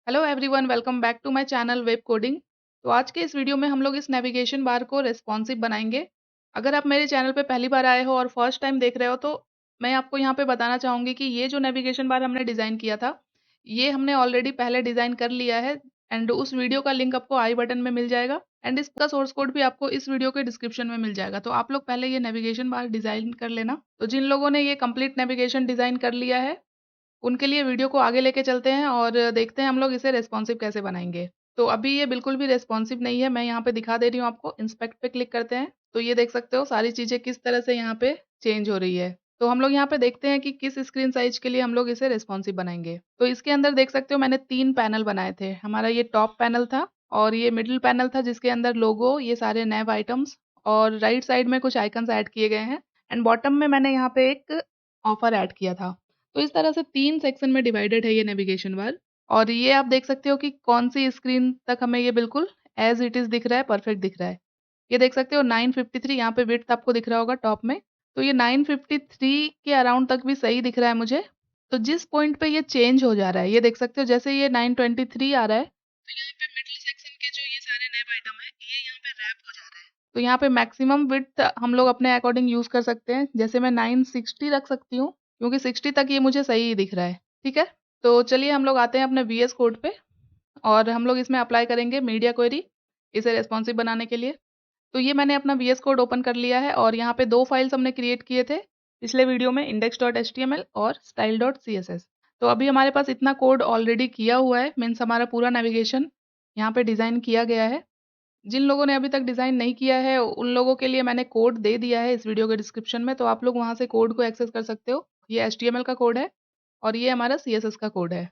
Hello everyone, welcome back to my channel web coding. तो आज के इस वीडियो में हम लोग इस नेविगेशन बार को रेस्पॉन्सिव बनाएंगे। अगर आप मेरे चैनल पे पहली बार आए हो और फर्स्ट टाइम देख रहे हो तो मैं आपको यहाँ पे बताना चाहूँगी कि ये जो नेविगेशन बार हमने डिज़ाइन किया था, ये हमने ऑलरेडी पहले डिज़ाइन कर लिया है एंड उस वीडियो का लिंक आपको आई बटन में मिल जाएगा एंड इसका सोर्स कोड भी आपको इस वीडियो के डिस्क्रिप्शन में मिल जाएगा। तो आप लोग पहले ये नेविगेशन बार डिज़ाइन कर लेना। तो जिन लोगों ने ये कंप्लीट नेविगेशन डिज़ाइन कर लिया है उनके लिए वीडियो को आगे लेके चलते हैं और देखते हैं हम लोग इसे रेस्पॉन्सिव कैसे बनाएंगे। तो अभी ये बिल्कुल भी रेस्पॉन्सिव नहीं है, मैं यहाँ पे दिखा दे रही हूँ आपको। इंस्पेक्ट पे क्लिक करते हैं तो ये देख सकते हो सारी चीज़ें किस तरह से यहाँ पे चेंज हो रही है। तो हम लोग यहाँ पे देखते हैं कि किस स्क्रीन साइज के लिए हम लोग इसे रेस्पॉन्सिव बनाएंगे। तो इसके अंदर देख सकते हो मैंने 3 पैनल बनाए थे। हमारा ये टॉप पैनल था और ये मिडिल पैनल था जिसके अंदर लोगो, ये सारे नैव आइटम्स और राइट साइड में कुछ आइकन्स ऐड किए गए हैं एंड बॉटम में मैंने यहाँ पे एक ऑफर ऐड किया था। तो इस तरह से 3 सेक्शन में डिवाइडेड है ये नेविगेशन बार और ये आप देख सकते हो कि कौन-सी स्क्रीन तक हमें ये बिल्कुल एज़ इट इज़ दिख रहा है, परफेक्ट दिख रहा है। ये देख सकते हो 953 यहाँ पे विड्थ आपको दिख रहा होगा टॉप में। तो ये 953 के अराउंड तक भी सही दिख रहा है मुझे। तो जिस पॉइंट पे ये चेंज हो जा रहा है, ये देख सकते हो जैसे ये 923 आ रहा है, तो यहाँ पे मिडल सेक्शन के जो ये सारे नैव आइटम है, ये यहाँ पे रैप हो जा रहा है। तो यहाँ पे मैक्सिमम विड्थ हम लोग अपने अकॉर्डिंग यूज़ कर सकते हैं। जैसे मैं 960 रख सकती हूँ क्योंकि 60 तक ये मुझे सही दिख रहा है, ठीक है? तो चलिए हम लोग आते हैं अपने वीएस कोड पे और हम लोग इसमें अप्लाई करेंगे मीडिया क्वेरी इसे रेस्पॉन्सिव बनाने के लिए। तो ये मैंने अपना वीएस कोड ओपन कर लिया है और यहाँ पे 2 फाइल्स हमने क्रिएट किए थे पिछले वीडियो में, index.html और style.css। तो अभी हमारे पास इतना कोड ऑलरेडी किया हुआ है, मीन्स हमारा पूरा नेविगेशन यहाँ पे डिज़ाइन किया गया है। जिन लोगों ने अभी तक डिज़ाइन नहीं किया है, उन लोगों के लिए मैंने कोड दे दिया है इस वीडियो के डिस्क्रिप्शन में, तो आप लोग वहाँ से कोड को एक्सेस कर सकते हो। ये एचटीएमएल का कोड है और ये हमारा सीएसएस का कोड है।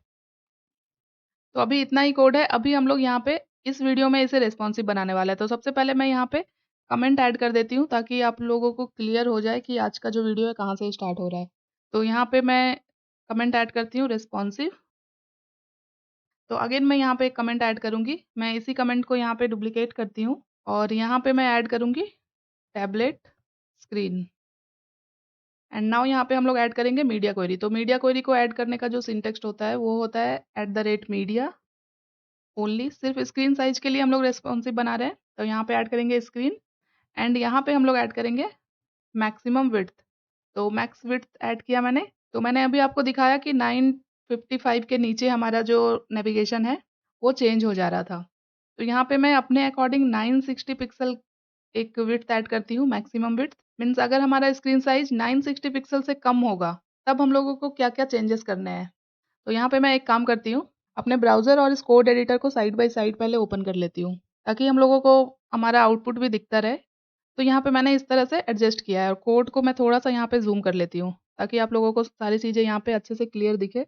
तो अभी इतना ही कोड है। अभी हम लोग यहाँ पे इस वीडियो में इसे रेस्पॉन्सिव बनाने वाला है। तो सबसे पहले मैं यहाँ पे कमेंट ऐड कर देती हूँ ताकि आप लोगों को क्लियर हो जाए कि आज का जो वीडियो है कहाँ से स्टार्ट हो रहा है। तो यहाँ पे मैं कमेंट ऐड करती हूँ रेस्पॉन्सिव। तो अगेन मैं यहाँ पे एक कमेंट ऐड करूँगी। मैं इसी कमेंट को यहाँ पे डुप्लीकेट करती हूँ और यहाँ पे मैं ऐड करूँगी टैबलेट स्क्रीन एंड नाउ यहाँ पे हम लोग ऐड करेंगे मीडिया क्वेरी। तो मीडिया क्वेरी को ऐड करने का जो सिंटेक्स्ट होता है वो होता है @media ओनली। सिर्फ स्क्रीन साइज के लिए हम लोग रेस्पॉन्सिव बना रहे हैं, तो यहाँ पे ऐड करेंगे स्क्रीन एंड यहाँ पे हम लोग ऐड करेंगे मैक्सिमम विड्थ। तो मैक्स विड्थ ऐड किया मैंने। तो मैंने अभी आपको दिखाया कि 955 के नीचे हमारा जो नेविगेशन है वो चेंज हो जा रहा था। तो यहाँ पे मैं अपने अकॉर्डिंग 960 पिक्सल एक विड्थ ऐड करती हूँ, मैक्सिमम विड्थ। मीन्स अगर हमारा स्क्रीन साइज 960 पिक्सल से कम होगा तब हम लोगों को क्या-क्या चेंजेस करने हैं। तो यहाँ पे मैं एक काम करती हूँ, अपने ब्राउज़र और इस कोड एडिटर को साइड बाय साइड पहले ओपन कर लेती हूँ, ताकि हम लोगों को हमारा आउटपुट भी दिखता रहे। तो यहाँ पे मैंने इस तरह से एडजस्ट किया है और कोड को मैं थोड़ा-सा यहाँ पे ज़ूम कर लेती हूँ, ताकि आप लोगों को सारी चीज़ें यहाँ पे अच्छे से क्लियर दिखे।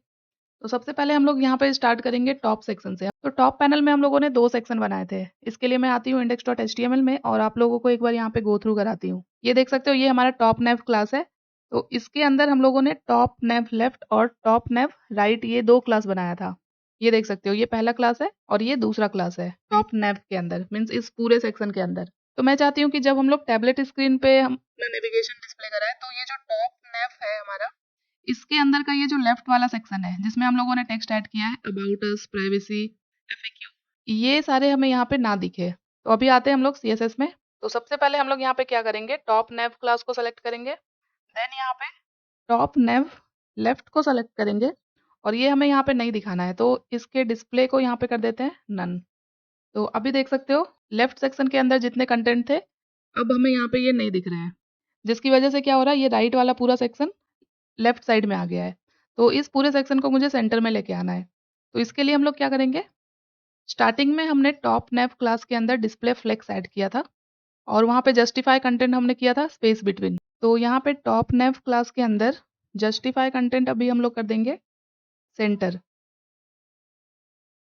तो सबसे पहले हम लोग यहाँ पे स्टार्ट करेंगे टॉप सेक्शन से। तो टॉप पैनल में हम लोगों ने 2 सेक्शन बनाए थे। इसके लिए मैं आती हूँ index.html में और आप लोगों को एक बार यहाँ पे गो थ्रू कराती हूँ। ये देख सकते हो ये हमारा टॉप नेव क्लास है। तो इसके अंदर हम लोगों ने टॉप नेव लेफ्ट और टॉप नेव राइट ये 2 क्लास बनाया था। ये देख सकते हो ये पहला क्लास है और ये दूसरा क्लास है टॉप नेव के अंदर, मीन्स इस पूरे सेक्शन के अंदर। तो मैं चाहती हूँ कि जब हम लोग टैबलेट स्क्रीन पे हम अपना नेविगेशन डिस्प्ले कराएं तो ये जो टॉप नेव है हमारा, इसके अंदर का ये जो लेफ्ट वाला सेक्शन है जिसमें हम लोगों ने टेक्स्ट ऐड किया है अबाउट अस, प्राइवेसी, एफएक्यू, ये सारे हमें यहाँ पे ना दिखे। तो अभी आते हैं हम लोग सीएसएस में। तो सबसे पहले हम लोग यहाँ पे क्या करेंगे, टॉप नेव क्लास को सेलेक्ट करेंगे, देन यहाँ पे टॉप नेव लेफ्ट को सेलेक्ट करेंगे और ये हमें यहाँ पे नहीं दिखाना है तो इसके डिस्प्ले को यहाँ पे कर देते हैं नन। तो अभी देख सकते हो लेफ्ट सेक्शन के अंदर जितने कंटेंट थे अब हमें यहाँ पे ये नहीं दिख रहे हैं, जिसकी वजह से क्या हो रहा है, ये राइट वाला पूरा सेक्शन लेफ्ट साइड में आ गया है। तो इस पूरे सेक्शन को मुझे सेंटर में लेके आना है। तो इसके लिए हम लोग क्या करेंगे, स्टार्टिंग में हमने टॉप नेव क्लास के अंदर डिस्प्ले फ्लेक्स ऐड किया था और वहाँ पे जस्टिफाई कंटेंट हमने किया था स्पेस बिटवीन। तो यहाँ पे टॉप नेव क्लास के अंदर जस्टिफाई कंटेंट अभी हम लोग कर देंगे सेंटर।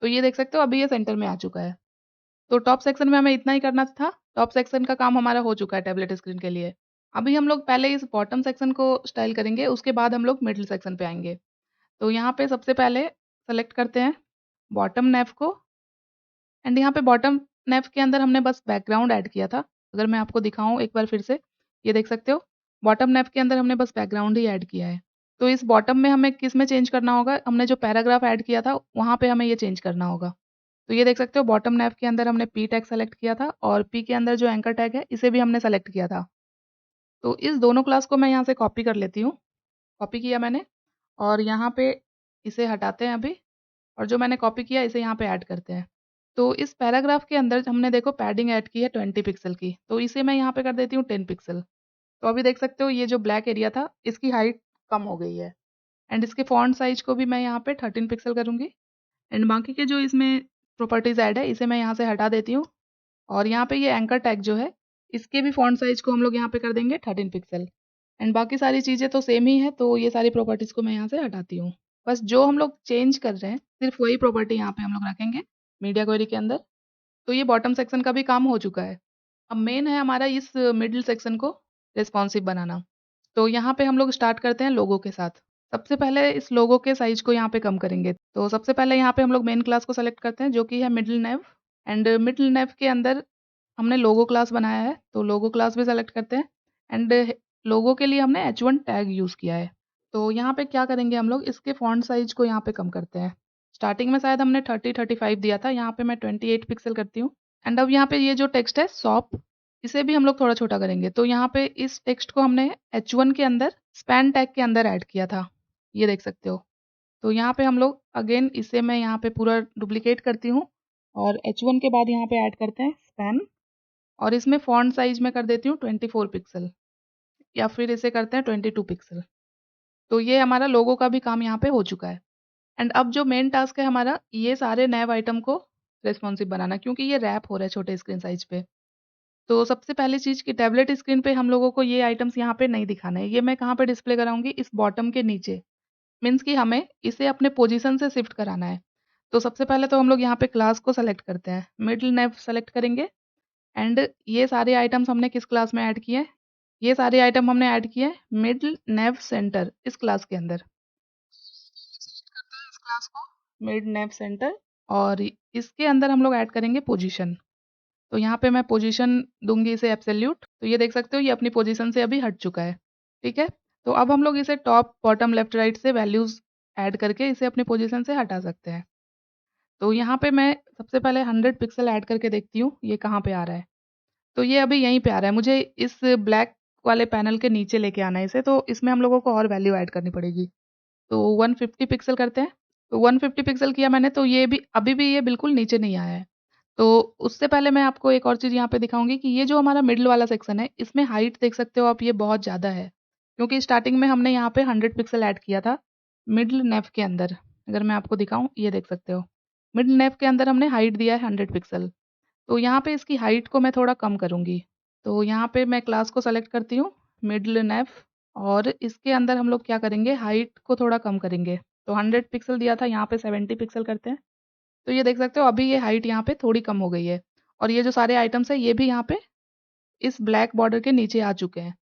तो ये देख सकते हो अभी ये सेंटर में आ चुका है। तो टॉप सेक्शन में हमें इतना ही करना था। टॉप सेक्शन का काम हमारा हो चुका है टैबलेट स्क्रीन के लिए। अभी हम लोग पहले इस बॉटम सेक्शन को स्टाइल करेंगे, उसके बाद हम लोग मिडिल सेक्शन पे आएंगे। तो यहाँ पे सबसे पहले सेलेक्ट करते हैं बॉटम नेव को एंड यहाँ पे बॉटम नेव के अंदर हमने बस बैकग्राउंड ऐड किया था। अगर मैं आपको दिखाऊँ एक बार फिर से, ये देख सकते हो बॉटम नेव के अंदर हमने बस बैकग्राउंड ही ऐड किया है। तो इस बॉटम में हमें किस में चेंज करना होगा, हमने जो पैराग्राफ ऐड किया था वहाँ पे हमें ये चेंज करना होगा। तो ये देख सकते हो बॉटम नैव के अंदर हमने पी टैग सेलेक्ट किया था और पी के अंदर जो एंकर टैग है इसे भी हमने सेलेक्ट किया था। तो इस दोनों क्लास को मैं यहाँ से कॉपी कर लेती हूँ। कॉपी किया मैंने और यहाँ पे इसे हटाते हैं अभी और जो मैंने कॉपी किया इसे यहाँ पे ऐड करते हैं। तो इस पैराग्राफ के अंदर हमने देखो पैडिंग ऐड की है 20 पिक्सल की, तो इसे मैं यहाँ पे कर देती हूँ 10 पिक्सल। तो अभी देख सकते हो ये जो ब्लैक एरिया था इसकी हाइट कम हो गई है एंड इसके फॉन्ट साइज को भी मैं यहाँ पे 13 पिक्सल करूँगी एंड बाकी के जो इसमें प्रॉपर्टीज़ ऐड है इसे मैं यहाँ से हटा देती हूँ और यहाँ पे ये एंकर टैग जो है इसके भी फॉन्ट साइज को हम लोग यहाँ पे कर देंगे 13 पिक्सल एंड बाकी सारी चीज़ें तो सेम ही है, तो ये सारी प्रॉपर्टीज़ को मैं यहाँ से हटाती हूँ। बस जो हम लोग चेंज कर रहे हैं सिर्फ वही प्रॉपर्टी यहाँ पे हम लोग रखेंगे मीडिया क्वेरी के अंदर। तो ये बॉटम सेक्शन का भी काम हो चुका है। अब मेन है हमारा इस मिडिल सेक्शन को रिस्पॉन्सिव बनाना। तो यहाँ पे हम लोग स्टार्ट करते हैं लोगो के साथ। सबसे पहले इस लोगो के साइज को यहाँ पे कम करेंगे। तो सबसे पहले यहाँ पे हम लोग मेन क्लास को सेलेक्ट करते हैं जो कि है मिडल नेव एंड मिडल नेव के अंदर हमने लोगो क्लास बनाया है, तो लोगो क्लास भी सेलेक्ट करते हैं एंड लोगो के लिए हमने H1 टैग यूज़ किया है। तो यहाँ पे क्या करेंगे हम लोग इसके फॉन्ट साइज को यहाँ पे कम करते हैं। स्टार्टिंग में शायद हमने 30-35 दिया था, यहाँ पे मैं 28 पिक्सल करती हूँ एंड अब यहाँ पे ये जो टेक्स्ट है शॉप इसे भी हम लोग थोड़ा छोटा करेंगे। तो यहाँ पे इस टेक्स्ट को हमने H1 के अंदर स्पैन टैग के अंदर ऐड किया था, ये देख सकते हो। तो यहाँ पे हम लोग अगेन इसे मैं यहाँ पे पूरा डुप्लीकेट करती हूँ और H1 के बाद यहाँ पे ऐड करते हैं स्पैन और इसमें फॉन्ट साइज में कर देती हूँ 24 पिक्सल या फिर इसे करते हैं 22 पिक्सल। तो ये हमारा लोगो का भी काम यहाँ पे हो चुका है एंड अब जो मेन टास्क है हमारा ये सारे नैव आइटम को रेस्पॉन्सिव बनाना, क्योंकि ये रैप हो रहा है छोटे स्क्रीन साइज पे। तो सबसे पहली चीज़ कि टैबलेट स्क्रीन पे हम लोगों को ये आइटम्स यहाँ पे नहीं दिखाना है, ये मैं कहाँ पे डिस्प्ले कराऊंगी, इस बॉटम के नीचे। मीन्स कि हमें इसे अपने पोजीशन से शिफ्ट कराना है। तो सबसे पहले तो हम लोग यहाँ पे क्लास को सेलेक्ट करते हैं, मिडिल नैव सेलेक्ट करेंगे एंड ये सारे आइटम्स हमने किस क्लास में ऐड किए हैं, ये सारे आइटम हमने ऐड किए हैं मिडल नैव सेंटर इस क्लास के अंदर। इस क्लास को मिड नैव सेंटर और इसके अंदर हम लोग ऐड करेंगे पोजीशन। तो यहाँ पे मैं पोजीशन दूंगी इसे एब्सोल्यूट। तो ये देख सकते हो ये अपनी पोजीशन से अभी हट चुका है, ठीक है। तो अब हम लोग इसे टॉप बॉटम लेफ्ट राइट से वैल्यूज ऐड करके इसे अपनी पोजीशन से हटा सकते हैं। तो यहाँ पे मैं सबसे पहले 100 पिक्सल ऐड करके देखती हूँ ये कहाँ पे आ रहा है। तो ये अभी यहीं पे आ रहा है, मुझे इस ब्लैक वाले पैनल के नीचे लेके आना है इसे, तो इसमें हम लोगों को और वैल्यू ऐड करनी पड़ेगी। तो 150 पिक्सल करते हैं। तो 150 पिक्सल किया मैंने, तो ये भी अभी भी ये बिल्कुल नीचे नहीं आया है। तो उससे पहले मैं आपको एक और चीज़ यहाँ पे दिखाऊँगी कि ये जो हमारा मिडल वाला सेक्शन है इसमें हाइट देख सकते हो आप, ये बहुत ज़्यादा है। क्योंकि स्टार्टिंग में हमने यहाँ पे 100 पिक्सल ऐड किया था मिडल नेव के अंदर। अगर मैं आपको दिखाऊँ ये देख सकते हो। मिडल नेव के अंदर हमने हाइट दिया है 100 पिक्सल। तो यहाँ पे इसकी हाइट को मैं थोड़ा कम करूँगी। तो यहाँ पे मैं क्लास को सेलेक्ट करती हूँ मिडल नेव और इसके अंदर हम लोग क्या करेंगे हाइट को थोड़ा कम करेंगे। तो 100 पिक्सल दिया था, यहाँ पे 70 पिक्सल करते हैं। तो ये देख सकते हो अभी ये हाइट यहाँ पे थोड़ी कम हो गई है और ये जो सारे आइटम्स हैं ये भी यहाँ पे इस ब्लैक बॉर्डर के नीचे आ चुके हैं।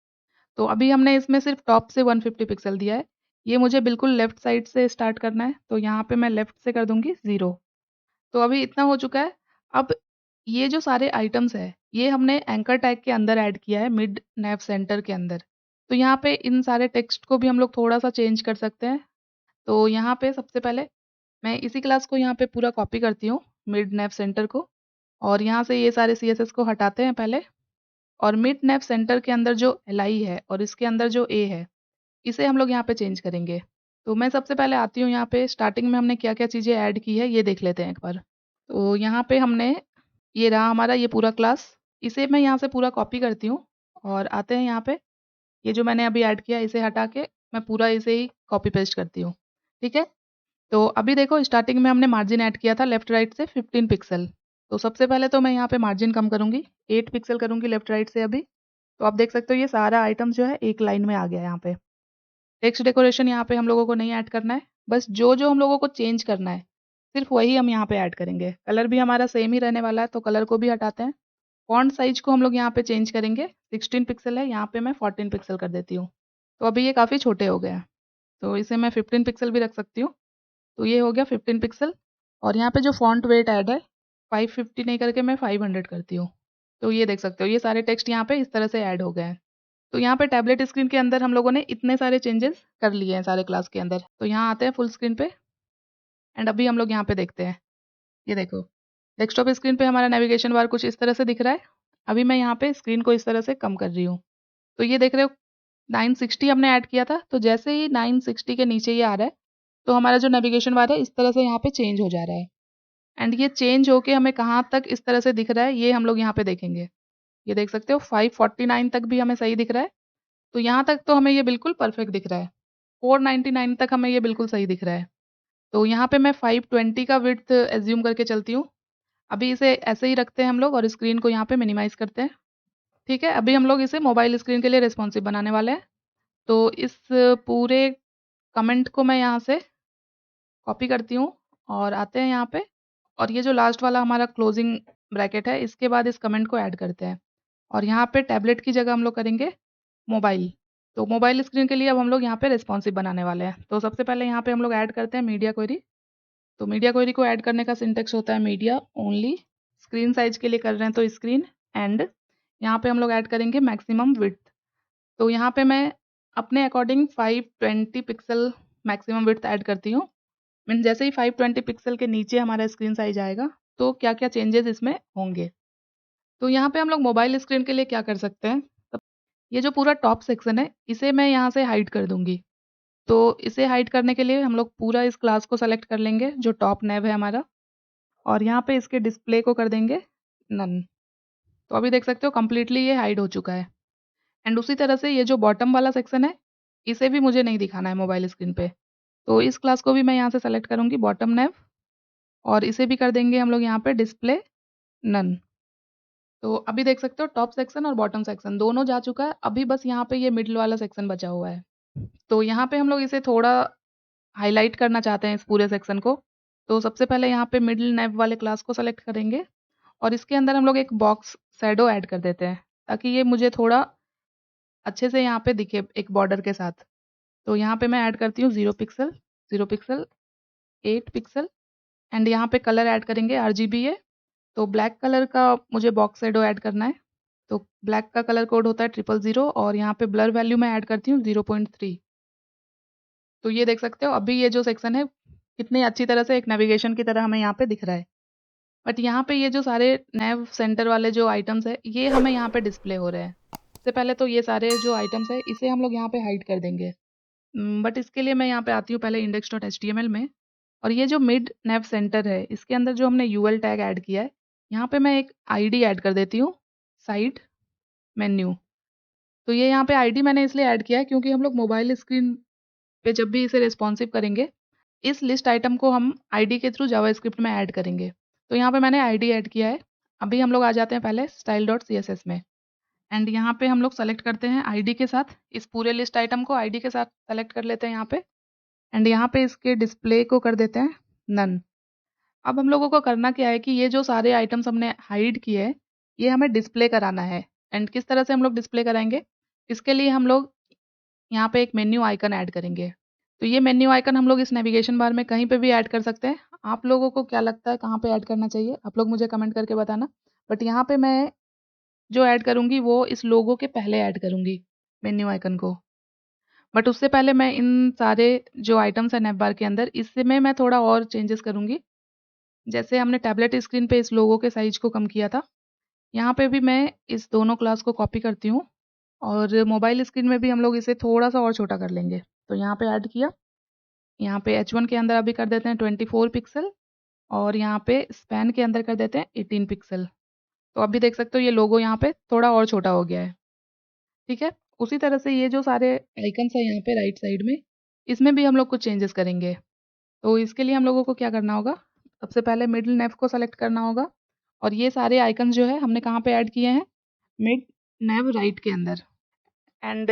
तो अभी हमने इसमें सिर्फ टॉप से 150 पिक्सल दिया है। ये मुझे बिल्कुल लेफ्ट साइड से स्टार्ट करना है, तो यहाँ पे मैं लेफ्ट से कर दूंगी 0। तो अभी इतना हो चुका है। अब ये जो सारे आइटम्स है ये हमने एंकर टैग के अंदर ऐड किया है मिड नैव सेंटर के अंदर। तो यहाँ पे इन सारे टेक्स्ट को भी हम लोग थोड़ा सा चेंज कर सकते हैं। तो यहाँ पे सबसे पहले मैं इसी क्लास को यहाँ पे पूरा कॉपी करती हूँ मिड नैव सेंटर को और यहाँ से ये सारे CSS को हटाते हैं पहले और मिड नैव सेंटर के अंदर जो LI है और इसके अंदर जो A है इसे हम लोग यहाँ पे चेंज करेंगे। तो मैं सबसे पहले आती हूँ यहाँ पे स्टार्टिंग में हमने क्या क्या चीज़ें ऐड की है ये देख लेते हैं एक बार। तो यहाँ पे हमने ये रहा हमारा ये पूरा क्लास, इसे मैं यहाँ से पूरा कॉपी करती हूँ और आते हैं यहाँ पे ये जो मैंने अभी ऐड किया इसे हटा के मैं पूरा इसे ही कॉपी पेस्ट करती हूँ, ठीक है। तो अभी देखो स्टार्टिंग में हमने मार्जिन ऐड किया था लेफ्ट राइट से 15 पिक्सल। तो सबसे पहले तो मैं यहाँ पे मार्जिन कम करूँगी, 8 पिक्सल करूँगी लेफ्ट राइट से अभी। तो आप देख सकते हो ये सारा आइटम जो है एक लाइन में आ गया यहाँ पे। टेक्स्ट डेकोरेशन यहाँ पे हम लोगों को नहीं ऐड करना है, बस जो जो हम लोगों को चेंज करना है सिर्फ वही हम यहाँ पे ऐड करेंगे। कलर भी हमारा सेम ही रहने वाला है तो कलर को भी हटाते हैं। फॉन्ट साइज को हम लोग यहाँ पे चेंज करेंगे, 16 पिक्सल है यहाँ पे मैं 14 पिक्सल कर देती हूँ। तो अभी ये काफ़ी छोटे हो गए हैं, तो इसे मैं 15 पिक्सल भी रख सकती हूँ। तो ये हो गया 15 पिक्सल और यहाँ पे जो फॉन्ट वेट ऐड है 550 नहीं करके मैं 500 करती हूँ। तो ये देख सकते हो ये सारे टेक्स्ट यहाँ पे इस तरह से ऐड हो गए हैं। तो यहाँ पे टैबलेट स्क्रीन के अंदर हम लोगों ने इतने सारे चेंजेस कर लिए हैं सारे क्लास के अंदर। तो यहाँ आते हैं फुल स्क्रीन पे एंड अभी हम लोग यहाँ पे देखते हैं। ये देखो, डेस्कटॉप स्क्रीन पे हमारा नेविगेशन बार कुछ इस तरह से दिख रहा है। अभी मैं यहाँ पे स्क्रीन को इस तरह से कम कर रही हूँ। तो ये देख रहे हो 960 हमने ऐड किया था, तो जैसे ही 960 के नीचे ये आ रहा है, तो हमारा जो नेविगेशन बार है इस तरह से यहाँ पे चेंज हो जा रहा है। एंड ये चेंज होके हमें कहाँ तक इस तरह से दिख रहा है, ये हम लोग यहाँ पे देखेंगे। ये देख सकते हो 549 तक भी हमें सही दिख रहा है। तो यहाँ तक तो हमें ये बिल्कुल परफेक्ट दिख रहा है। 499 तक हमें ये बिल्कुल सही दिख रहा है। तो यहाँ पे मैं 520 का विड्थ एज्यूम करके चलती हूँ। अभी इसे ऐसे ही रखते हैं हम लोग और स्क्रीन को यहाँ पे मिनिमाइज़ करते हैं। ठीक है, अभी हम लोग इसे मोबाइल स्क्रीन के लिए रिस्पॉन्सिव बनाने वाले हैं। तो इस पूरे कमेंट को मैं यहाँ से कॉपी करती हूँ और आते हैं यहाँ पे, और ये जो लास्ट वाला हमारा क्लोजिंग ब्रैकेट है, इसके बाद इस कमेंट को ऐड करते हैं। और यहाँ पे टैबलेट की जगह हम लोग करेंगे मोबाइल। तो मोबाइल स्क्रीन के लिए अब हम लोग यहाँ पे रिस्पॉन्सिव बनाने वाले हैं। तो सबसे पहले यहाँ पे हम लोग ऐड करते हैं मीडिया क्वेरी। तो मीडिया क्वेरी को ऐड करने का सिंटेक्स होता है मीडिया ओनली, स्क्रीन साइज के लिए कर रहे हैं तो स्क्रीन, एंड यहाँ पे हम लोग ऐड करेंगे मैक्सिमम विड्थ। तो यहाँ पे मैं अपने according 520 pixel maximum width add करती हूँ। मीन जैसे ही 520 पिक्सल के नीचे हमारा स्क्रीन साइज आएगा तो क्या क्या चेंजेस इसमें होंगे। तो यहाँ पे हम लोग मोबाइल स्क्रीन के लिए क्या कर सकते हैं, ये जो पूरा टॉप सेक्शन है इसे मैं यहाँ से हाइड कर दूंगी। तो इसे हाइड करने के लिए हम लोग पूरा इस क्लास को सेलेक्ट कर लेंगे जो टॉप नेव है हमारा, और यहाँ पे इसके डिस्प्ले को कर देंगे नन। तो अभी देख सकते हो कम्प्लीटली ये हाइड हो चुका है। एंड उसी तरह से ये जो बॉटम वाला सेक्शन है इसे भी मुझे नहीं दिखाना है मोबाइल स्क्रीन पे। तो इस क्लास को भी मैं यहाँ से सेलेक्ट करूँगी बॉटम नेव, और इसे भी कर देंगे हम लोग यहाँ पे डिस्प्ले नन। तो अभी देख सकते हो टॉप सेक्शन और बॉटम सेक्शन दोनों जा चुका है। अभी बस यहाँ पे ये मिडल वाला सेक्शन बचा हुआ है। तो यहाँ पे हम लोग इसे थोड़ा हाईलाइट करना चाहते हैं इस पूरे सेक्शन को। तो सबसे पहले यहाँ पे मिडल नेव वाले क्लास को सेलेक्ट करेंगे और इसके अंदर हम लोग एक बॉक्स शैडो ऐड कर देते हैं ताकि ये मुझे थोड़ा अच्छे से यहाँ पे दिखे एक बॉर्डर के साथ। तो यहाँ पे मैं ऐड करती हूँ 0 पिक्सल 8 पिक्सल, एंड यहाँ पे कलर ऐड करेंगे RGBA। तो ब्लैक कलर का मुझे बॉक्स शैडो ऐड करना है। तो ब्लैक का कलर कोड होता है 000 और यहाँ पे ब्लर वैल्यू मैं ऐड करती हूँ 0.3। तो ये देख सकते हो अभी ये जो सेक्शन है कितनी अच्छी तरह से एक नेविगेशन की तरह हमें यहाँ पे दिख रहा है। बट यहाँ पे ये जो सारे नेव सेंटर वाले जो आइटम्स है ये हमें यहाँ पे डिस्प्ले हो रहे हैं। सबसे पहले तो ये सारे जो आइटम्स है इसे हम लोग यहाँ पे हाइड कर देंगे। बट इसके लिए मैं यहाँ पे आती हूँ पहले index.html में, और ये जो मिड नेव सेंटर है इसके अंदर जो हमने यूएल टैग ऐड किया है यहाँ पे मैं एक आईडी ऐड कर देती हूँ साइड मेन्यू। तो ये यहाँ पे आईडी मैंने इसलिए ऐड किया है क्योंकि हम लोग मोबाइल स्क्रीन पे जब भी इसे रिस्पॉन्सिव करेंगे इस लिस्ट आइटम को हम आईडी के थ्रू जावास्क्रिप्ट में ऐड करेंगे। तो यहाँ पे मैंने आईडी ऐड किया है। अभी हम लोग आ जाते हैं पहले style.css में, एंड यहाँ पे हम लोग सेलेक्ट करते हैं आईडी के साथ इस पूरे लिस्ट आइटम को आईडी के साथ सेलेक्ट कर लेते हैं यहाँ पे, एंड यहाँ पे इसके डिस्प्ले को कर देते हैं नन। अब हम लोगों को करना क्या है कि ये जो सारे आइटम्स हमने हाइड किए हैं ये हमें डिस्प्ले कराना है। एंड किस तरह से हम लोग डिस्प्ले कराएंगे, इसके लिए हम लोग यहाँ पे एक मेन्यू आइकन ऐड करेंगे। तो ये मेन्यू आइकन हम लोग इस नेविगेशन बार में कहीं पे भी ऐड कर सकते हैं। आप लोगों को क्या लगता है कहाँ पे ऐड करना चाहिए, आप लोग मुझे कमेंट करके बताना। बट यहाँ पे मैं जो ऐड करूँगी वो इस लोगो के पहले ऐड करूँगी मेन्यू आइकन को। बट उससे पहले मैं इन सारे जो आइटम्स हैं नैप बार के अंदर इसमें मैं थोड़ा और चेंजेस करूँगी। जैसे हमने टैबलेट स्क्रीन पे इस लोगो के साइज को कम किया था, यहाँ पे भी मैं इस दोनों क्लास को कॉपी करती हूँ और मोबाइल स्क्रीन में भी हम लोग इसे थोड़ा सा और छोटा कर लेंगे। तो यहाँ पे ऐड किया, यहाँ पे H1 के अंदर अभी कर देते हैं 24 पिक्सल और यहाँ पे स्पैन के अंदर कर देते हैं 18 पिक्सल। तो अभी देख सकते हो ये लोगो यहाँ पे थोड़ा और छोटा हो गया है। ठीक है, उसी तरह से ये जो सारे आइकन्स है यहाँ पे राइट साइड में इसमें भी हम लोग कुछ चेंजेस करेंगे। तो इसके लिए हम लोगों को क्या करना होगा, सबसे पहले मिडल नेव को सेलेक्ट करना होगा और ये सारे आइकन्स जो है हमने कहाँ पे ऐड किए हैं, मिड नेव राइट के अंदर। एंड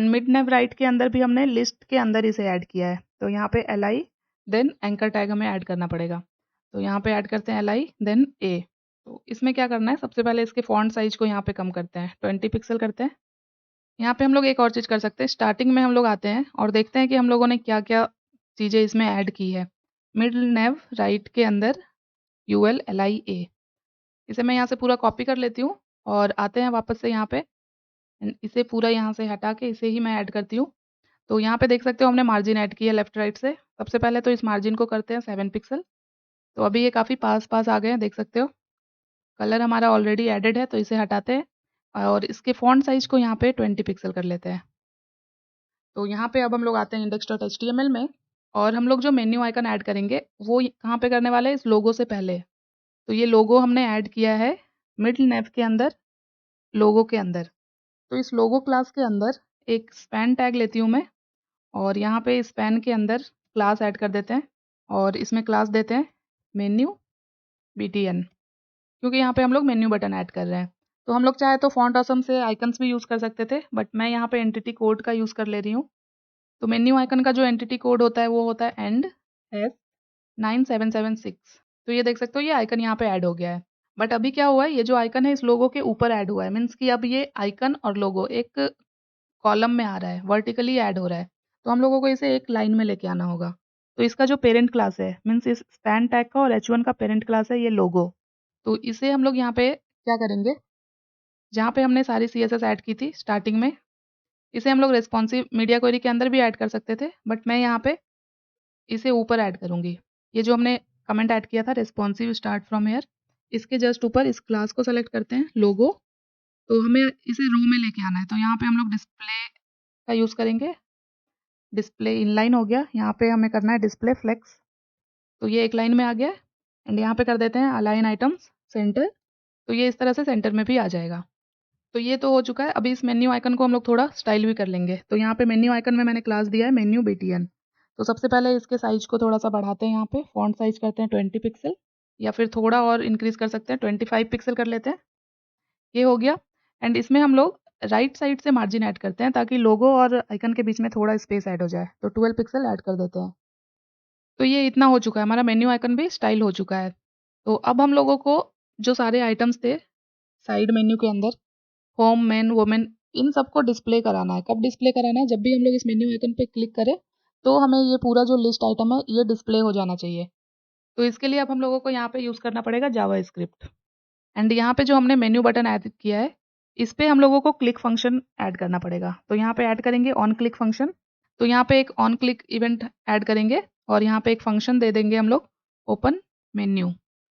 मिड नेव राइट के अंदर भी हमने लिस्ट के अंदर इसे ऐड किया है। तो यहाँ पे li देन एंकर टैग हमें ऐड करना पड़ेगा। तो यहाँ पे ऐड करते हैं li देन a। तो इसमें क्या करना है, सबसे पहले इसके फॉन्ट साइज को यहाँ पे कम करते हैं 20 पिक्सल करते हैं। यहाँ पे हम लोग एक और चीज़ कर सकते हैं, स्टार्टिंग में हम लोग आते हैं और देखते हैं कि हम लोगों ने क्या क्या चीज़ें इसमें ऐड की है। मिडल नेव राइट के अंदर ULLIA, इसे मैं यहाँ से पूरा कॉपी कर लेती हूँ और आते हैं वापस से यहाँ पे एंड इसे पूरा यहाँ से हटा के इसे ही मैं ऐड करती हूँ। तो यहाँ पे देख सकते हो हमने मार्जिन ऐड किया लेफ्ट राइट से। सबसे पहले तो इस मार्जिन को करते हैं 7 पिक्सल। तो अभी ये काफ़ी पास-पास आ गए हैं, देख सकते हो। कलर हमारा ऑलरेडी एडेड है तो इसे हटाते हैं और इसके फ़ॉन्ट साइज़ को यहाँ पे 20 पिक्सल कर लेते हैं। तो यहाँ पे अब हम लोग आते हैं index.html में और हम लोग जो मेन्यू आइकन ऐड करेंगे वो कहाँ पे करने वाले हैं, इस लोगो से पहले। तो ये लोगो हमने ऐड किया है मिडल नेव के अंदर, लोगो के अंदर। तो इस लोगो क्लास के अंदर एक स्पैन टैग लेती हूँ मैं और यहाँ पे स्पैन के अंदर क्लास ऐड कर देते हैं और इसमें क्लास देते हैं मेन्यू btn, क्योंकि यहाँ पे हम लोग मेन्यू बटन ऐड कर रहे हैं। तो हम लोग चाहे तो फॉन्ट ऑसम से आइकन्स भी यूज़ कर सकते थे, बट मैं यहाँ पे एंटिटी कोड का यूज़ कर ले रही हूँ। तो मेन्यू आइकन का जो एंटिटी कोड होता है वो होता है एंड एस 9776। तो ये देख सकते हो ये आइकन यहाँ पे ऐड हो गया है। बट अभी क्या हुआ है, ये जो आइकन है इस लोगो के ऊपर ऐड हुआ है, मीन्स कि अब ये आइकन और लोगो एक कॉलम में आ रहा है, वर्टिकली ऐड हो रहा है। तो हम लोगों को इसे एक लाइन में लेके आना होगा। तो इसका जो पेरेंट क्लास है, मीन्स इस स्पैन टैग का और h1 का पेरेंट क्लास है ये लोगो। तो इसे हम लोग यहाँ पे क्या करेंगे, जहाँ पे हमने सारी CSS ऐड की थी स्टार्टिंग में, इसे हम लोग रिस्पॉन्सिव मीडिया क्वेरी के अंदर भी ऐड कर सकते थे, बट मैं यहाँ पे इसे ऊपर ऐड करूँगी। ये जो हमने कमेंट ऐड किया था रिस्पॉन्सिव स्टार्ट फ्रॉम हियर, इसके जस्ट ऊपर इस क्लास को सेलेक्ट करते हैं लोगो। तो हमें इसे रो में लेके आना है, तो यहाँ पे हम लोग डिस्प्ले का यूज़ करेंगे। डिस्प्ले इनलाइन हो गया, यहाँ पे हमें करना है डिस्प्ले फ्लेक्स। तो ये एक लाइन में आ गया है एंड यहाँ पे कर देते हैं अलाइन आइटम्स सेंटर। तो ये इस तरह से सेंटर में भी आ जाएगा। तो ये तो हो चुका है। अभी इस मेन्यू आइकन को हम लोग थोड़ा स्टाइल भी कर लेंगे। तो यहाँ पे मेन्यू आइकन में मैंने क्लास दिया है मेन्यू btn। तो सबसे पहले इसके साइज को थोड़ा सा बढ़ाते हैं, यहाँ पे फॉन्ट साइज करते हैं 20 पिक्सल या फिर थोड़ा और इंक्रीज कर सकते हैं, 25 पिक्सल कर लेते हैं। ये हो गया एंड इसमें हम लोग राइट साइड से मार्जिन ऐड करते हैं ताकि लोगो और आइकन के बीच में थोड़ा स्पेस ऐड हो जाए। तो 12 पिक्सल ऐड कर देते हैं। तो ये इतना हो चुका है, हमारा मेन्यू आइकन भी स्टाइल हो चुका है। तो अब हम लोगों को जो सारे आइटम्स थे साइड मेन्यू के अंदर, होम, मेन, वुमेन, इन सबको डिस्प्ले कराना है। कब डिस्प्ले कराना है, जब भी हम लोग इस मेन्यू आइकन पे क्लिक करें तो हमें ये पूरा जो लिस्ट आइटम है ये डिस्प्ले हो जाना चाहिए। तो इसके लिए अब हम लोगों को यहाँ पे यूज़ करना पड़ेगा जावास्क्रिप्ट। एंड यहाँ पे जो हमने मेन्यू बटन ऐड किया है इस पे हम लोगों को क्लिक फंक्शन ऐड करना पड़ेगा। तो यहाँ पे ऐड करेंगे ऑन क्लिक फंक्शन। तो यहाँ पे एक ऑन क्लिक इवेंट ऐड करेंगे और यहाँ पे एक फंक्शन दे देंगे हम लोग ओपन मेन्यू।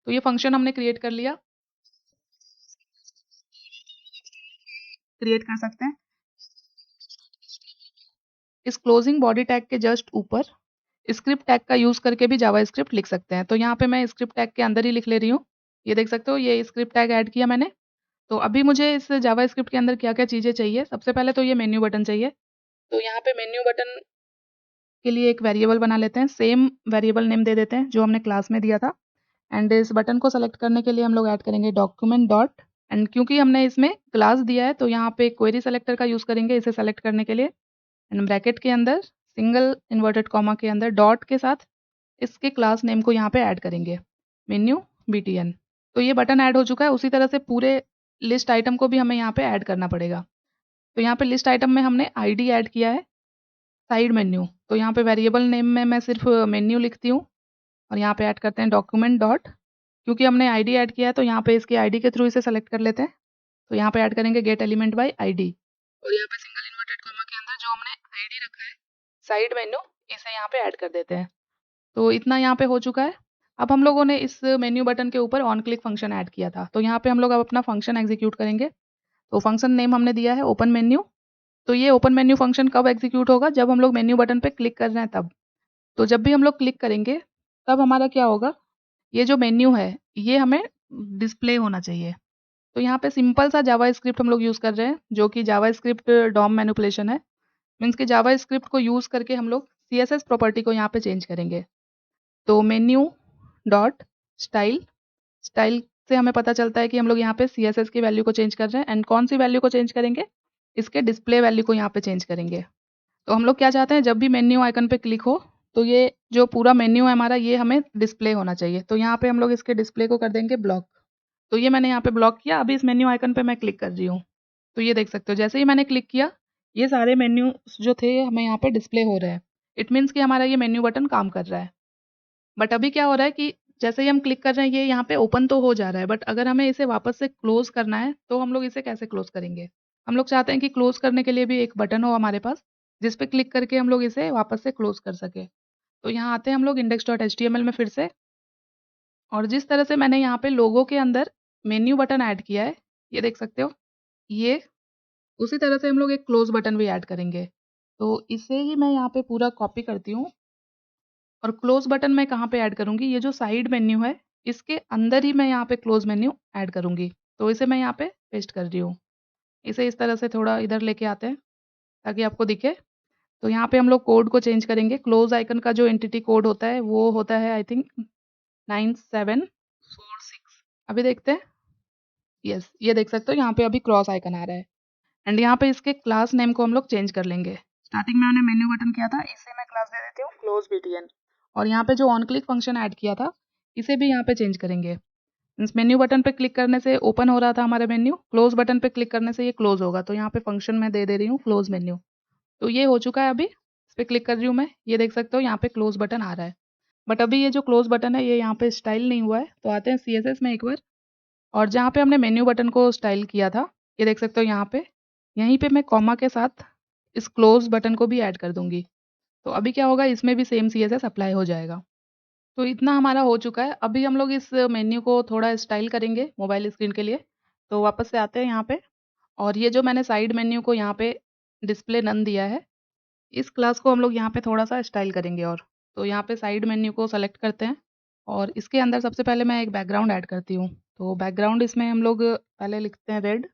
तो ये फंक्शन हमने क्रिएट कर लिया, क्रिएट कर सकते हैं। इस क्लोजिंग बॉडी टैग के जस्ट ऊपर स्क्रिप्ट टैग का यूज़ करके भी जावास्क्रिप्ट लिख सकते हैं। तो यहाँ पे मैं स्क्रिप्ट टैग के अंदर ही लिख ले रही हूँ। ये देख सकते हो ये स्क्रिप्ट टैग ऐड किया मैंने। तो अभी मुझे इस जावास्क्रिप्ट के अंदर क्या-क्या चीज़ें चाहिए, सबसे पहले तो ये मेन्यू बटन चाहिए। तो यहाँ पे मेन्यू बटन के लिए एक वेरिएबल बना लेते हैं, सेम वेरिएबल नेम दे देते हैं जो हमने क्लास में दिया था। एंड इस बटन को सेलेक्ट करने के लिए हम लोग ऐड करेंगे डॉक्यूमेंट डॉट, एंड क्योंकि हमने इसमें क्लास दिया है तो यहाँ पे क्वेरी सेलेक्टर का यूज़ करेंगे इसे सेलेक्ट करने के लिए। एंड ब्रैकेट के अंदर सिंगल इन्वर्टेड कॉमा के अंदर डॉट के साथ इसके क्लास नेम को यहाँ पे ऐड करेंगे मेन्यू btn। तो ये बटन ऐड हो चुका है। उसी तरह से पूरे लिस्ट आइटम को भी हमें यहाँ पे ऐड करना पड़ेगा। तो यहाँ पे लिस्ट आइटम में हमने आईडी ऐड किया है साइड मेन्यू। तो यहाँ पे वेरिएबल नेम में मैं सिर्फ मेन्यू लिखती हूँ और यहाँ पे ऐड करते हैं डॉक्यूमेंट डॉट, क्योंकि हमने आईडी ऐड किया है तो यहाँ पे इसके आईडी के थ्रू इसे सेलेक्ट कर लेते हैं। तो यहाँ पे ऐड करेंगे गेट एलिमेंट बाय आईडी और यहाँ पे सिंगल इन्वर्टेड कॉमा के अंदर जो हमने आईडी रखा है साइड मेन्यू इसे यहाँ पे ऐड कर देते हैं। तो इतना यहाँ पे हो चुका है। अब हम लोगों ने इस मेन्यू बटन के ऊपर ऑन क्लिक फंक्शन ऐड किया था। तो यहाँ पे हम लोग अब अपना फंक्शन एग्जीक्यूट करेंगे। तो फंक्शन नेम हमने दिया है ओपन मेन्यू। तो ये ओपन मेन्यू फंक्शन कब एग्जीक्यूट होगा, जब हम लोग मेन्यू बटन पे क्लिक कर रहे हैं तब। तो जब भी हम लोग क्लिक करेंगे तब हमारा क्या होगा, ये जो मेन्यू है ये हमें डिस्प्ले होना चाहिए। तो यहाँ पे सिंपल सा जावास्क्रिप्ट हम लोग यूज़ कर रहे हैं जो कि जावास्क्रिप्ट डॉम मैनिपुलेशन है। मीन्स कि जावास्क्रिप्ट को यूज़ करके हम लोग CSS प्रॉपर्टी को यहाँ पे चेंज करेंगे। तो मेन्यू डॉट स्टाइल, स्टाइल से हमें पता चलता है कि हम लोग यहाँ पे CSS की वैल्यू को चेंज कर रहे हैं। एंड कौन सी वैल्यू को चेंज करेंगे, इसके डिस्प्ले वैल्यू को यहाँ पे चेंज करेंगे। तो हम लोग क्या चाहते हैं, जब भी मेन्यू आइकन पे क्लिक हो तो ये जो पूरा मेन्यू है हमारा ये हमें डिस्प्ले होना चाहिए। तो यहाँ पे हम लोग इसके डिस्प्ले को कर देंगे ब्लॉक। तो ये मैंने यहाँ पे ब्लॉक किया। अभी इस मेन्यू आइकन पे मैं क्लिक कर रही हूँ। तो ये देख सकते हो जैसे ही मैंने क्लिक किया ये सारे मेन्यू जो थे हमें यहाँ पे डिस्प्ले हो रहे हैं। इट मीन्स कि हमारा ये मेन्यू बटन काम कर रहा है। बट अभी क्या हो रहा है कि जैसे ही हम क्लिक कर रहे हैं ये यहाँ पे ओपन तो हो जा रहा है, बट अगर हमें इसे वापस से क्लोज करना है तो हम लोग इसे कैसे क्लोज करेंगे। हम लोग चाहते हैं कि क्लोज़ करने के लिए भी एक बटन हो हमारे पास, जिस पे क्लिक करके हम लोग इसे वापस से क्लोज़ कर सकें। तो यहाँ आते हैं हम लोग index.html में फिर से, और जिस तरह से मैंने यहाँ पे लोगो के अंदर मेन्यू बटन ऐड किया है, ये देख सकते हो, ये उसी तरह से हम लोग एक क्लोज़ बटन भी ऐड करेंगे। तो इसे ही मैं यहाँ पे पूरा कॉपी करती हूँ, और क्लोज़ बटन मैं कहाँ पे ऐड करूँगी, ये जो साइड मेन्यू है, इसके अंदर ही मैं यहाँ पे क्लोज़ मेन्यू ऐड करूँगी। तो इसे मैं यहाँ पे पेस्ट कर रही हूँ। इसे इस तरह से थोड़ा इधर लेके आते हैं, ताकि आपको दिखे। तो यहाँ पे हम लोग कोड को चेंज करेंगे। क्लोज़ आइकन का जो एंटिटी कोड होता है, वो होता है आई थिंक 9746। अभी देखते हैं। यस, ये देख सकते हो यहाँ पे अभी क्रॉस आइकन आ रहा है, एंड यहाँ पे इसके क्लास नेम को हम लोग चेंज कर लेंगे। स्टार्टिंग में मैंने मेन्यू बटन किया था, इसे मैं क्लास दे देती हूँ क्लोज बीटीएन, और यहाँ पे जो ऑन क्लिक फंक्शन ऐड किया था, इसे भी यहाँ पे चेंज करेंगे। मीन्स मेन्यू बटन पे क्लिक करने से ओपन हो रहा था हमारा मेन्यू, क्लोज बटन पे क्लिक करने से ये क्लोज होगा। तो यहाँ पे फंक्शन में दे रही हूँ क्लोज मेन्यू। तो ये हो चुका है। अभी इस पे क्लिक कर रही हूँ मैं, ये देख सकते हो यहाँ पे क्लोज बटन आ रहा है। बट अभी ये जो क्लोज बटन है, ये यहाँ पे स्टाइल नहीं हुआ है। तो आते हैं CSS में एक बार, और जहाँ पे हमने मेन्यू बटन को स्टाइल किया था, ये देख सकते हो यहाँ पे, यहीं पे मैं कॉमा के साथ इस क्लोज बटन को भी ऐड कर दूंगी। तो अभी क्या होगा, इसमें भी सेम CSS अप्लाई हो जाएगा। तो इतना हमारा हो चुका है। अभी हम लोग इस मेन्यू को थोड़ा स्टाइल करेंगे मोबाइल स्क्रीन के लिए। तो वापस से आते हैं यहाँ पे, और ये जो मैंने साइड मेन्यू को यहाँ पे डिस्प्ले नन दिया है, इस क्लास को हम लोग यहाँ पे थोड़ा सा स्टाइल करेंगे। और तो यहाँ पे साइड मेन्यू को सेलेक्ट करते हैं, और इसके अंदर सबसे पहले मैं एक बैकग्राउंड ऐड करती हूँ। तो बैकग्राउंड इसमें हम लोग पहले लिखते हैं रेड,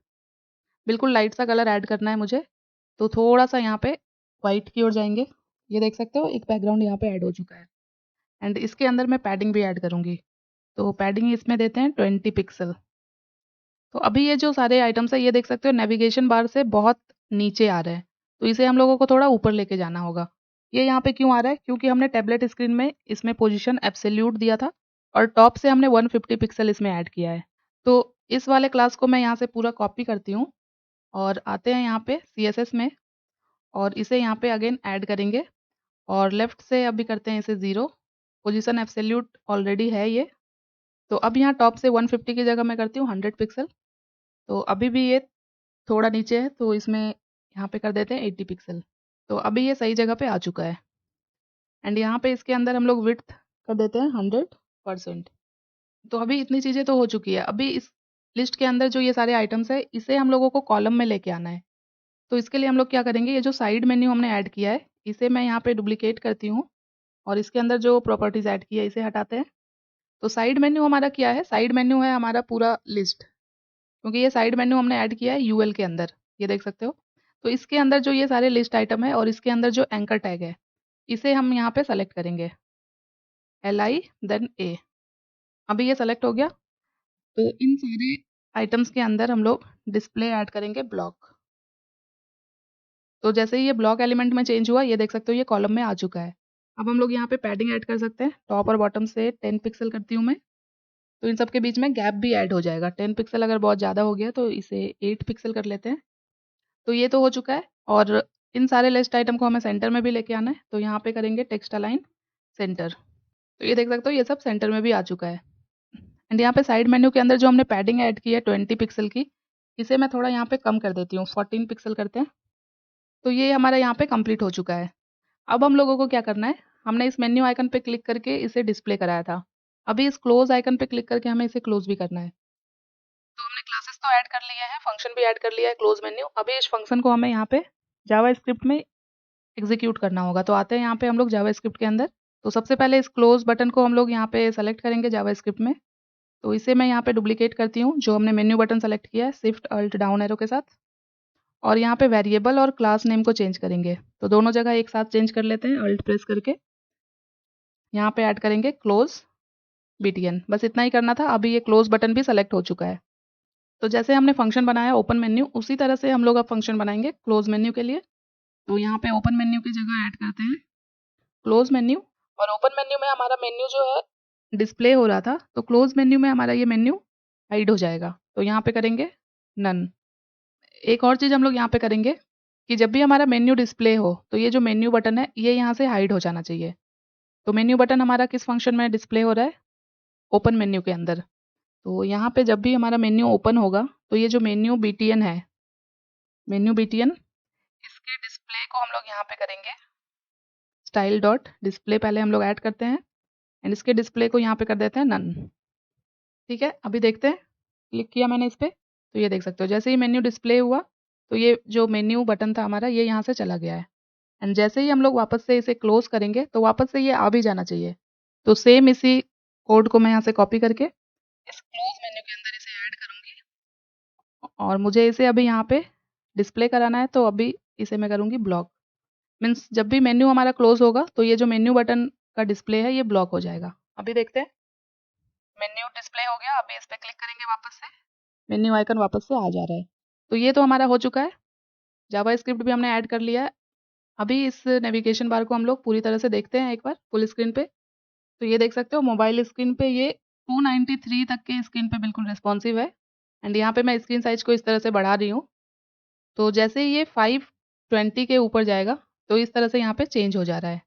बिल्कुल लाइट सा कलर ऐड करना है मुझे। तो थोड़ा सा यहाँ पे वाइट की ओर जाएंगे, ये देख सकते हो एक बैकग्राउंड यहाँ पे ऐड हो चुका है। एंड इसके अंदर मैं पैडिंग भी ऐड करूँगी। तो पैडिंग इसमें देते हैं 20 पिक्सल। तो अभी ये जो सारे आइटम्स है, ये देख सकते हो नेविगेशन बार से बहुत नीचे आ रहे हैं। तो इसे हम लोगों को थोड़ा ऊपर लेके जाना होगा। ये यहाँ पे क्यों आ रहा है, क्योंकि हमने टैबलेट स्क्रीन में इसमें पोजीशन एब्सोल्यूट दिया था, और टॉप से हमने 150 पिक्सल इसमें ऐड किया है। तो इस वाले क्लास को मैं यहाँ से पूरा कॉपी करती हूँ, और आते हैं यहाँ पे CSS में, और इसे यहाँ पे अगेन ऐड करेंगे, और लेफ्ट से अभी करते हैं इसे 0, पोजीशन एब्सोल्यूट ऑलरेडी है ये। तो अब यहाँ टॉप से 150 की जगह मैं करती हूँ 100 पिक्सल। तो अभी भी ये थोड़ा नीचे है, तो इसमें यहाँ पे कर देते हैं 80 पिक्सल। तो अभी ये सही जगह पे आ चुका है। एंड यहाँ पे इसके अंदर हम लोग विड्थ कर देते हैं 100%। तो अभी इतनी चीज़ें तो हो चुकी है। अभी इस लिस्ट के अंदर जो ये सारे आइटम्स है, इसे हम लोगों को कॉलम में लेके आना है। तो इसके लिए हम लोग क्या करेंगे, ये जो साइड मेन्यू हमने ऐड किया है, इसे मैं यहाँ पे डुप्लीकेट करती हूँ, और इसके अंदर जो प्रॉपर्टीज़ ऐड की है, इसे हटाते हैं। तो साइड मेन्यू हमारा क्या है, साइड मेन्यू है हमारा पूरा लिस्ट, क्योंकि ये साइड मेन्यू हमने ऐड किया है यूएल के अंदर, ये देख सकते हो। तो इसके अंदर जो ये सारे लिस्ट आइटम है, और इसके अंदर जो एंकर टैग है, इसे हम यहाँ पे सेलेक्ट करेंगे, LI देन A। अभी ये सेलेक्ट हो गया। तो इन सारे आइटम्स के अंदर हम लोग डिस्प्ले ऐड करेंगे ब्लॉक। तो जैसे ही ये ब्लॉक एलिमेंट में चेंज हुआ, ये देख सकते हो ये कॉलम में आ चुका है। अब हम लोग यहाँ पे पैडिंग ऐड कर सकते हैं। टॉप और बॉटम से 10 पिक्सल करती हूँ मैं। तो इन सब के बीच में गैप भी ऐड हो जाएगा। 10 पिक्सल अगर बहुत ज़्यादा हो गया, तो इसे 8 पिक्सल कर लेते हैं। तो ये तो हो चुका है, और इन सारे लिस्ट आइटम को हमें सेंटर में भी लेके आना है। तो यहाँ पे करेंगे टेक्स्ट अलाइन सेंटर। तो ये देख सकते हो ये सब सेंटर में भी आ चुका है। एंड यहाँ पे साइड मेन्यू के अंदर जो हमने पैडिंग ऐड की है 20 पिक्सल की, इसे मैं थोड़ा यहाँ पे कम कर देती हूँ, 14 पिक्सल करते हैं। तो ये हमारा यहाँ पे कंप्लीट हो चुका है। अब हम लोगों को क्या करना है, हमने इस मेन्यू आइकन पे क्लिक करके इसे डिस्प्ले कराया था। अभी इस क्लोज आइकन पे क्लिक करके हमें इसे क्लोज भी करना है। तो हमने क्लासेस तो ऐड कर लिए हैं, फंक्शन भी ऐड कर लिया है क्लोज मेन्यू। अभी इस फंक्शन को हमें यहाँ पे जावा स्क्रिप्ट में एग्जीक्यूट करना होगा। तो आते हैं यहाँ पे हम लोग जावा स्क्रिप्ट के अंदर। तो सबसे पहले इस क्लोज बटन को हम लोग यहाँ पे सेलेक्ट करेंगे जावा स्क्रिप्ट में। तो इसे मैं यहाँ पे डुप्लीकेट करती हूँ, जो हमने मेन्यू बटन सेलेक्ट किया है, शिफ्ट अल्ट डाउन एरो के साथ। और यहाँ पे वेरिएबल और क्लास नेम को चेंज करेंगे। तो दोनों जगह एक साथ चेंज कर लेते हैं, अल्ट प्रेस करके। यहाँ पे ऐड करेंगे क्लोज बीटीएन, बस इतना ही करना था। अभी ये क्लोज बटन भी सेलेक्ट हो चुका है। तो जैसे हमने फंक्शन बनाया ओपन मेन्यू, उसी तरह से हम लोग अब फंक्शन बनाएंगे क्लोज मेन्यू के लिए। तो यहाँ पे ओपन मेन्यू की जगह ऐड करते हैं क्लोज मेन्यू। और ओपन मेन्यू में हमारा मेन्यू जो है डिस्प्ले हो रहा था, तो क्लोज मेन्यू में हमारा ये मेन्यू हाइड हो जाएगा। तो यहाँ पे करेंगे नन। एक और चीज़ हम लोग यहाँ पे करेंगे कि जब भी हमारा मेन्यू डिस्प्ले हो, तो ये जो मेन्यू बटन है, ये यहाँ से हाइड हो जाना चाहिए। तो मेन्यू बटन हमारा किस फंक्शन में डिस्प्ले हो रहा है, ओपन मेन्यू के अंदर। तो यहाँ पे जब भी हमारा मेन्यू ओपन होगा, तो ये जो मेन्यू बीटीएन है, मेन्यू BTN, इसके डिस्प्ले को हम लोग यहाँ पे करेंगे स्टाइल डॉट डिस्प्ले, पहले हम लोग ऐड करते हैं एंड इसके डिस्प्ले को यहाँ पे कर देते हैं नन। ठीक है, अभी देखते हैं, क्लिक किया मैंने इस पे, तो ये देख सकते हो जैसे ही मेन्यू डिस्प्ले हुआ तो ये जो मेन्यू बटन था हमारा ये यहाँ से चला गया है एंड जैसे ही हम लोग वापस से इसे क्लोज करेंगे तो वापस से ये आ भी जाना चाहिए। तो सेम इसी कोड को मैं यहाँ से कॉपी करके इस क्लोज मेन्यू के अंदर इसे ऐड करूँगी और मुझे इसे अभी यहाँ पे डिस्प्ले कराना है, तो अभी इसे मैं करूँगी ब्लॉक। मीन्स जब भी मेन्यू हमारा क्लोज होगा तो ये जो मेन्यू बटन का डिस्प्ले है ये ब्लॉक हो जाएगा। अभी देखते हैं, मेन्यू डिस्प्ले हो गया, अभी इस पे क्लिक करेंगे वापस से, मेन्यू आइकन वापस से आ जा रहा है। तो ये तो हमारा हो चुका है, जावास्क्रिप्ट भी हमने ऐड कर लिया है। अभी इस नेविगेशन बार को हम लोग पूरी तरह से देखते हैं एक बार फुल स्क्रीन पे। तो ये देख सकते हो मोबाइल स्क्रीन पे ये 293 तक के स्क्रीन पे बिल्कुल रिस्पॉन्सिव है एंड यहाँ पे मैं स्क्रीन साइज को इस तरह से बढ़ा रही हूँ। तो जैसे ही ये 520 के ऊपर जाएगा तो इस तरह से यहाँ पे चेंज हो जा रहा है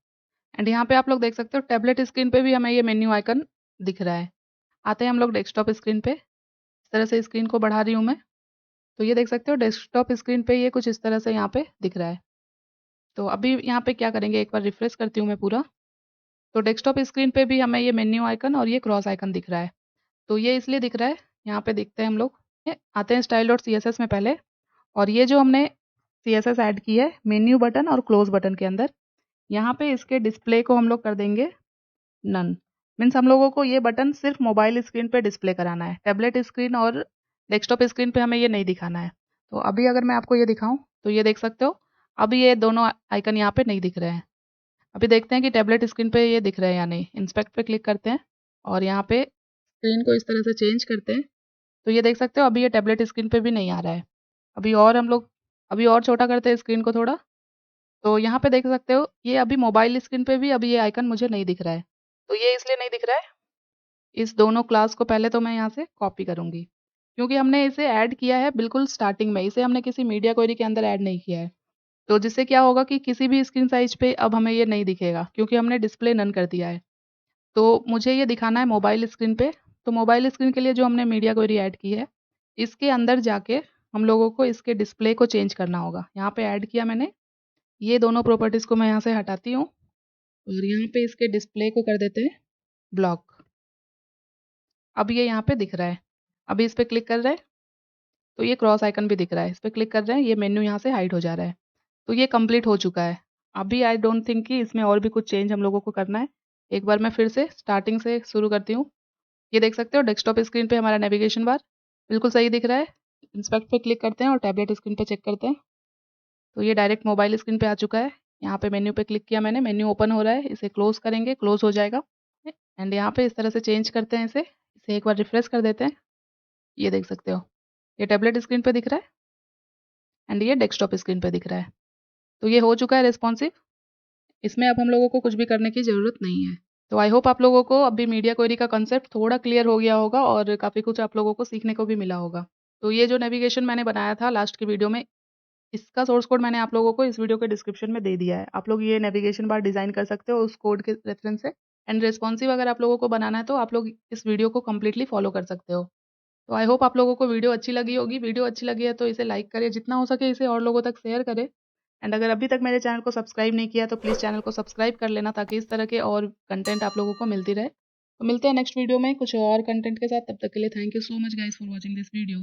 एंड यहाँ पे आप लोग देख सकते हो टैबलेट स्क्रीन पे भी हमें ये मेन्यू आइकन दिख रहा है। आते हैं हम लोग डेस्कटॉप स्क्रीन पे, इस तरह से स्क्रीन को बढ़ा रही हूँ मैं। तो ये देख सकते हो डेस्कटॉप स्क्रीन पे ये कुछ इस तरह से यहाँ पे दिख रहा है। तो अभी यहाँ पे क्या करेंगे, एक बार रिफ्रेश करती हूँ मैं पूरा। तो डेस्कटॉप स्क्रीन पे भी हमें ये मेन्यू आइकन और ये क्रॉस आइकन दिख रहा है। तो ये इसलिए दिख रहा है, यहाँ पे देखते हैं हम लोग, आते हैं स्टाइल डॉट CSS में पहले, और ये जो हमने CSS ऐड की है मेन्यू बटन और क्लोज बटन के अंदर, यहाँ पे इसके डिस्प्ले को हम लोग कर देंगे नन। मीन्स हम लोगों को ये बटन सिर्फ मोबाइल स्क्रीन पे डिस्प्ले कराना है, टैबलेट स्क्रीन और डेस्कटॉप स्क्रीन पे हमें ये नहीं दिखाना है। तो अभी अगर मैं आपको ये दिखाऊं तो ये देख सकते हो अभी ये दोनों आइकन यहाँ पे नहीं दिख रहे हैं। अभी देखते हैं कि टैबलेट स्क्रीन पे ये दिख रहे हैं या नहीं। इंस्पेक्ट पे क्लिक करते हैं और यहाँ पे स्क्रीन को इस तरह से चेंज करते हैं, तो ये देख सकते हो अभी ये टैबलेट स्क्रीन पे भी नहीं आ रहा है। अभी और हम लोग अभी और छोटा करते हैं स्क्रीन को थोड़ा, तो यहाँ पे देख सकते हो ये अभी मोबाइल स्क्रीन पे भी अभी ये आइकन मुझे नहीं दिख रहा है। तो ये इसलिए नहीं दिख रहा है, इस दोनों क्लास को पहले तो मैं यहाँ से कॉपी करूँगी, क्योंकि हमने इसे ऐड किया है बिल्कुल स्टार्टिंग में, इसे हमने किसी मीडिया क्वेरी के अंदर ऐड नहीं किया है। तो जिससे क्या होगा कि किसी भी स्क्रीन साइज पे अब हमें ये नहीं दिखेगा, क्योंकि हमने डिस्प्ले नन कर दिया है। तो मुझे ये दिखाना है मोबाइल स्क्रीन पे, तो मोबाइल स्क्रीन के लिए जो हमने मीडिया क्वेरी ऐड की है, इसके अंदर जाके हम लोगों को इसके डिस्प्ले को चेंज करना होगा। यहाँ पे ऐड किया मैंने, ये दोनों प्रॉपर्टीज़ को मैं यहाँ से हटाती हूँ और यहाँ पे इसके डिस्प्ले को कर देते हैं ब्लॉक। अब ये यहाँ पे दिख रहा है, अभी इस पे क्लिक कर रहे हैं तो ये क्रॉस आइकन भी दिख रहा है, इस पे क्लिक कर रहे हैं ये मेन्यू यहाँ से हाइड हो जा रहा है। तो ये कंप्लीट हो चुका है। अभी आई डोंट थिंक कि इसमें और भी कुछ चेंज हम लोगों को करना है। एक बार मैं फिर से स्टार्टिंग से शुरू करती हूँ। ये देख सकते हो डेस्कटॉप स्क्रीन पे हमारा नेविगेशन बार बिल्कुल सही दिख रहा है। इंस्पेक्ट पे क्लिक करते हैं और टैबलेट स्क्रीन पे चेक करते हैं, तो ये डायरेक्ट मोबाइल स्क्रीन पे आ चुका है। यहाँ पे मेन्यू पे क्लिक किया मैंने, मेन्यू ओपन हो रहा है, इसे क्लोज करेंगे, क्लोज हो जाएगा एंड यहाँ पे इस तरह से चेंज करते हैं इसे एक बार रिफ्रेश कर देते हैं। ये देख सकते हो ये टैबलेट स्क्रीन पे दिख रहा है एंड ये डेस्कटॉप स्क्रीन पे दिख रहा है। तो ये हो चुका है रिस्पॉन्सिव, इसमें अब हम लोगों को कुछ भी करने की ज़रूरत नहीं है। तो आई होप आप लोगों को अभी मीडिया क्वेरी का कंसेप्ट थोड़ा क्लियर हो गया होगा और काफ़ी कुछ आप लोगों को सीखने को भी मिला होगा। तो ये जो नेविगेशन मैंने बनाया था लास्ट की वीडियो में, इसका सोर्स कोड मैंने आप लोगों को इस वीडियो के डिस्क्रिप्शन में दे दिया है। आप लोग ये नेविगेशन बार डिज़ाइन कर सकते हो उस कोड के रेफरेंस से एंड रिस्पॉन्सिव अगर आप लोगों को बनाना है तो आप लोग इस वीडियो को कंप्लीटली फॉलो कर सकते हो। तो आई होप आप लोगों को वीडियो अच्छी लगी होगी। वीडियो अच्छी लगी है तो इसे लाइक करें, जितना हो सके इसे और लोगों तक शेयर करें एंड अगर अभी तक मेरे चैनल को सब्सक्राइब नहीं किया तो प्लीज़ चैनल को सब्सक्राइब कर लेना, ताकि इस तरह के और कंटेंट आप लोगों को मिलती रहे। तो मिलते हैं नेक्स्ट वीडियो में कुछ और कंटेंट के साथ, तब तक के लिए thank you so much guys for watching this video.